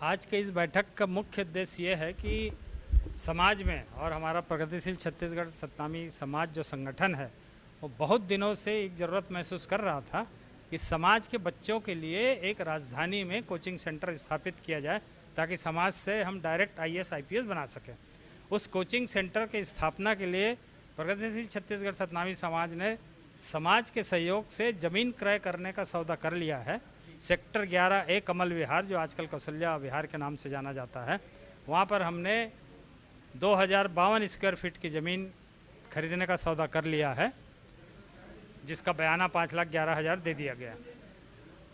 आज के इस बैठक का मुख्य उद्देश्य ये है कि समाज में और हमारा प्रगतिशील छत्तीसगढ़ सतनामी समाज जो संगठन है वो बहुत दिनों से एक ज़रूरत महसूस कर रहा था कि समाज के बच्चों के लिए एक राजधानी में कोचिंग सेंटर स्थापित किया जाए ताकि समाज से हम डायरेक्ट आईएएस आईपीएस बना सकें। उस कोचिंग सेंटर की स्थापना के लिए प्रगतिशील छत्तीसगढ़ सतनामी समाज ने समाज के सहयोग से ज़मीन क्रय करने का सौदा कर लिया है। सेक्टर 11A कमल विहार, जो आजकल कौशल्या विहार के नाम से जाना जाता है, वहाँ पर हमने 2052 स्क्वायर फीट की ज़मीन खरीदने का सौदा कर लिया है, जिसका बयाना 5,11,000 दे दिया गया।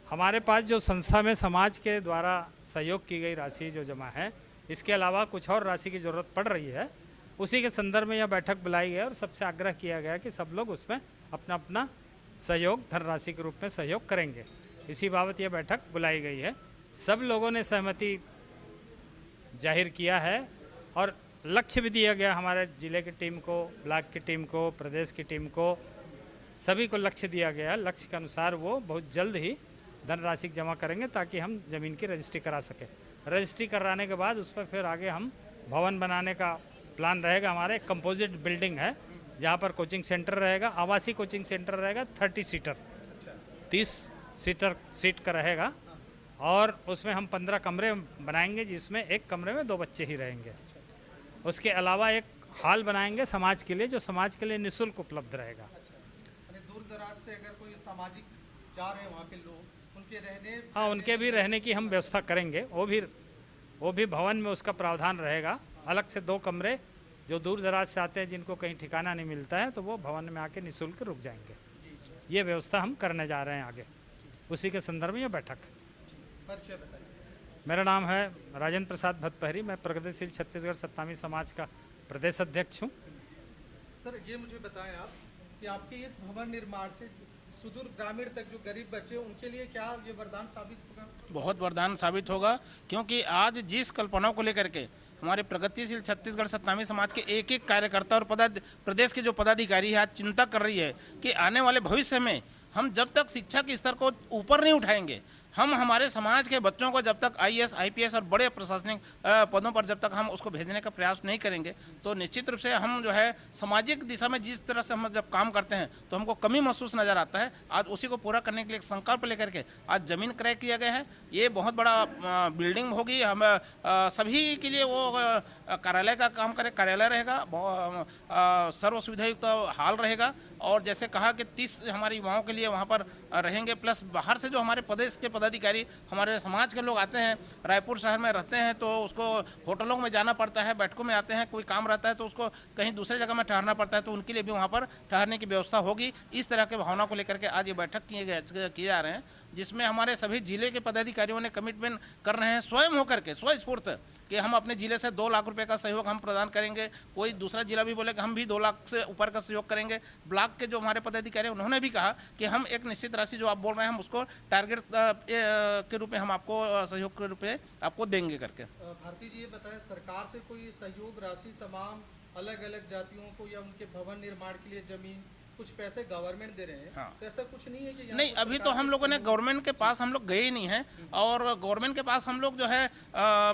हमारे पास जो संस्था में समाज के द्वारा सहयोग की गई राशि जो जमा है, इसके अलावा कुछ और राशि की ज़रूरत पड़ रही है। उसी के संदर्भ में यह बैठक बुलाई गई और सबसे आग्रह किया गया कि सब लोग उसमें अपना अपना सहयोग धनराशि के रूप में सहयोग करेंगे। इसी बाबत यह बैठक बुलाई गई है। सब लोगों ने सहमति जाहिर किया है और लक्ष्य भी दिया गया हमारे ज़िले की टीम को, ब्लॉक की टीम को, प्रदेश की टीम को, सभी को लक्ष्य दिया गया। लक्ष्य के अनुसार वो बहुत जल्द ही धनराशि जमा करेंगे ताकि हम ज़मीन की रजिस्ट्री करा सकें। रजिस्ट्री कराने के बाद उस पर फिर आगे हम भवन बनाने का प्लान रहेगा। हमारे कंपोजिट बिल्डिंग है जहाँ पर कोचिंग सेंटर रहेगा, आवासीय कोचिंग सेंटर रहेगा, 30 सीटर 30 सीट का रहेगा और उसमें हम 15 कमरे बनाएंगे, जिसमें एक कमरे में 2 बच्चे ही रहेंगे। उसके अलावा एक हॉल बनाएंगे समाज के लिए, जो समाज के लिए निःशुल्क उपलब्ध रहेगा। दूर दराज से अगर कोई सामाजिक जा रहे हैं वहाँ पे लोग, उनके रहने, हाँ, उनके भी रहने की हम व्यवस्था करेंगे। वो भी भवन में उसका प्रावधान रहेगा। अलग से 2 कमरे जो दूर दराज से आते हैं, जिनको कहीं ठिकाना नहीं मिलता है, तो वो भवन में आके निःशुल्क रुक जाएंगे। ये व्यवस्था हम करने जा रहे हैं आगे। उसी के संदर्भ में यह बैठक। परिचय बताइए। मेरा नाम है राजेंद्र प्रसाद भतपहरी। मैं प्रगतिशील छत्तीसगढ़ सतनामी समाज का प्रदेश अध्यक्ष हूँ। सर, ये मुझे बताएं आप कि आपके इस भवन निर्माण से सुदूर ग्रामीण तक जो गरीब बच्चे, उनके लिए क्या ये वरदान साबित होगा? बहुत वरदान साबित होगा, क्योंकि आज जिस कल्पनाओं को लेकर के हमारे प्रगतिशील छत्तीसगढ़ सतनामी समाज के एक एक कार्यकर्ता और प्रदेश के जो पदाधिकारी है आज चिंता कर रही है कि आने वाले भविष्य में हम जब तक शिक्षा के स्तर को ऊपर नहीं उठाएंगे, हम हमारे समाज के बच्चों को जब तक आईएएस आईपीएस और बड़े प्रशासनिक पदों पर जब तक हम उसको भेजने का प्रयास नहीं करेंगे, तो निश्चित रूप से हम जो है सामाजिक दिशा में जिस तरह से हम जब काम करते हैं तो हमको कमी महसूस नज़र आता है। आज उसी को पूरा करने के लिए एक संकल्प लेकर के आज ज़मीन क्रय किया गया है। ये बहुत बड़ा बिल्डिंग होगी। हम सभी के लिए वो कार्यालय का काम करे, कार्यालय रहेगा, सर्व सुविधायुक्त हाल रहेगा और जैसे कहा कि 30 हमारे युवाओं के लिए वहाँ पर रहेंगे, प्लस बाहर से जो हमारे प्रदेश के पदाधिकारी हमारे समाज के लोग आते हैं, रायपुर शहर में रहते हैं, तो उसको होटलों में जाना पड़ता है, बैठकों में आते हैं, कोई काम रहता है तो उसको कहीं दूसरे जगह में ठहरना पड़ता है, तो उनके लिए भी वहाँ पर ठहरने की व्यवस्था होगी। इस तरह के भावना को लेकर के आज ये बैठक किए जा रहे हैं, जिसमें हमारे सभी जिले के पदाधिकारियों ने कमिटमेंट कर रहे हैं स्वयं होकर के, स्वस्फूर्त, कि हम अपने ज़िले से 2 लाख रुपए का सहयोग हम प्रदान करेंगे। कोई दूसरा जिला भी बोले कि हम भी 2 लाख से ऊपर का सहयोग करेंगे। ब्लॉक के जो हमारे पदाधिकारी हैं उन्होंने भी कहा कि हम एक निश्चित राशि जो आप बोल रहे हैं हम उसको टारगेट के रूप में हम आपको सहयोग के रूप में आपको देंगे करके। भारती जी, ये बताएं, सरकार से कोई सहयोग राशि तमाम अलग अलग जातियों को या उनके भवन निर्माण के लिए जमीन कुछ पैसे गवर्नमेंट दे रहे हैं? हाँ। तो ऐसा कुछ नहीं है कि नहीं, अभी तो हम लोगों ने गवर्नमेंट के पास हम लोग गए ही नहीं हैं और गवर्नमेंट के पास हम लोग जो है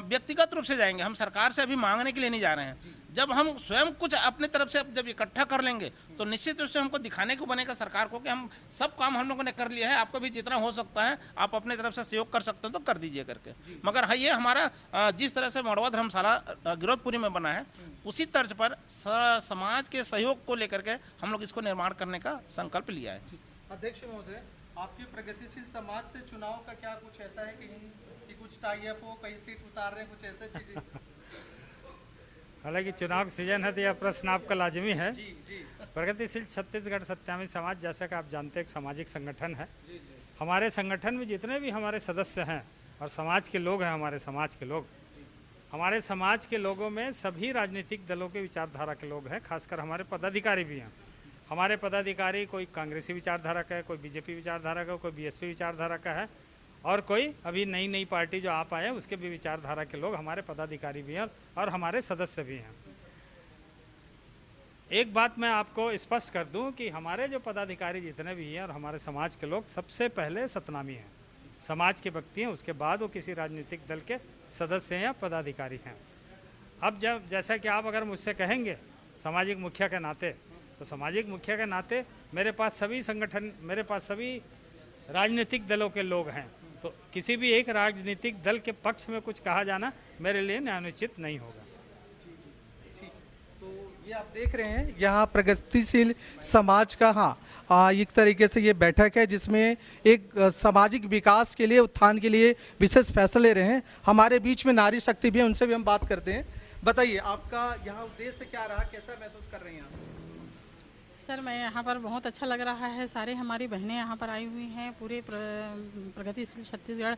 व्यक्तिगत रूप से जाएंगे। हम सरकार से अभी मांगने के लिए नहीं जा रहे हैं। जब हम स्वयं कुछ अपने तरफ से जब इकट्ठा कर लेंगे तो निश्चित रूप से हमको दिखाने को बनेगा सरकार को कि हम सब काम हम लोगों ने कर लिया है, आपको भी जितना हो सकता है आप अपने तरफ से सहयोग कर सकते हैं तो कर दीजिए करके। मगर हाँ, ये हमारा जिस तरह से मड़वा धर्मशाला गिरौदपुरी में बना है, उसी तर्ज पर समाज के सहयोग को लेकर के हम लोग इसको निर्माण करने का संकल्प लिया है। अध्यक्ष महोदय, आपके प्रगतिशील समाज से चुनाव का क्या कुछ ऐसा है कि कुछ टाई अप हो, कहीं सीट उतार रहे हैं, कुछ ऐसे चीजें? हालांकि चुनाव का सीजन है तो यह प्रश्न आपका लाजमी है। जी जी प्रगतिशील छत्तीसगढ़ सत्यामी समाज, जैसा कि आप जानते हैं, एक सामाजिक संगठन है। जी जी हमारे संगठन में जितने भी हमारे सदस्य हैं और समाज के लोग हैं, हमारे समाज के लोग, हमारे समाज के लोगों में सभी राजनीतिक दलों के विचारधारा के लोग हैं। खासकर हमारे पदाधिकारी भी हैं। हमारे पदाधिकारी कोई कांग्रेसी विचारधारा का है, कोई बीजेपी विचारधारा का, कोई बीएसपी विचारधारा का है और कोई अभी नई नई पार्टी जो आप आए हैं उसके भी विचारधारा के लोग हमारे पदाधिकारी भी हैं और हमारे सदस्य भी हैं। एक बात मैं आपको स्पष्ट कर दूं कि हमारे जो पदाधिकारी जितने भी हैं और हमारे समाज के लोग सबसे पहले सतनामी हैं, समाज के व्यक्ति हैं, उसके बाद वो किसी राजनीतिक दल के सदस्य हैं या पदाधिकारी हैं। अब जब जैसा कि आप अगर मुझसे कहेंगे सामाजिक मुखिया के नाते, तो सामाजिक मुखिया के नाते मेरे पास सभी संगठन, मेरे पास सभी राजनीतिक दलों के लोग हैं, तो किसी भी एक राजनीतिक दल के पक्ष में कुछ कहा जाना मेरे लिए न्यायोचित नहीं होगा। ठीक, तो ये आप देख रहे हैं यहाँ प्रगतिशील समाज का एक तरीके से ये बैठक है जिसमें एक सामाजिक विकास के लिए, उत्थान के लिए विशेष फैसले ले रहे हैं। हमारे बीच में नारी शक्ति भी है, उनसे भी हम बात करते हैं। बताइए आपका यहाँ उद्देश्य क्या रहा, कैसा महसूस कर रही हैं आप? सर, मैं यहाँ पर बहुत अच्छा लग रहा है। सारे हमारी बहनें यहाँ पर आई हुई हैं, पूरे प्रगतिशील छत्तीसगढ़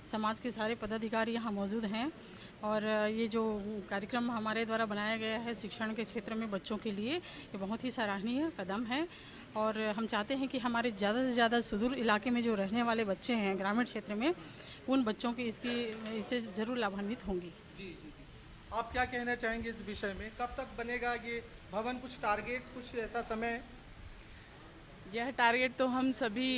समाज के सारे पदाधिकारी यहाँ मौजूद हैं। और ये जो कार्यक्रम हमारे द्वारा बनाया गया है शिक्षण के क्षेत्र में बच्चों के लिए, ये बहुत ही सराहनीय कदम है। और हम चाहते हैं कि हमारे ज़्यादा से ज़्यादा सुदूर इलाके में जो रहने वाले बच्चे हैं, ग्रामीण क्षेत्र में, उन बच्चों की इससे ज़रूर लाभान्वित होंगी। जी, आप क्या कहना चाहेंगे इस विषय में? कब तक बनेगा ये भवन? कुछ टारगेट, कुछ ऐसा समय? यह टारगेट तो हम सभी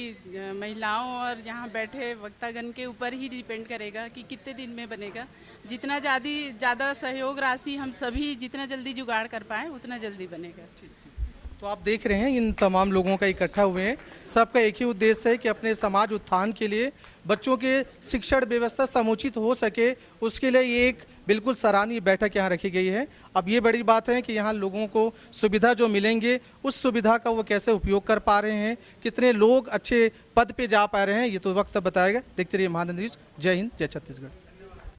महिलाओं और यहाँ बैठे वक्तागण के ऊपर ही डिपेंड करेगा कि कितने दिन में बनेगा। जितना ज़्यादा सहयोग राशि हम सभी जितना जल्दी जुगाड़ कर पाएँ उतना जल्दी बनेगा। तो आप देख रहे हैं इन तमाम लोगों का इकट्ठा हुए हैं, सबका एक ही उद्देश्य है कि अपने समाज उत्थान के लिए बच्चों के शिक्षण व्यवस्था समुचित हो सके, उसके लिए ये एक बिल्कुल सराहनीय बैठक यहाँ रखी गई है। अब ये बड़ी बात है कि यहाँ लोगों को सुविधा जो मिलेंगे उस सुविधा का वो कैसे उपयोग कर पा रहे हैं, कितने लोग अच्छे पद पे जा पा रहे हैं, ये तो वक्त बताएगा। देखते रहिए महानंद न्यूज़। जय हिंद, जय छत्तीसगढ़।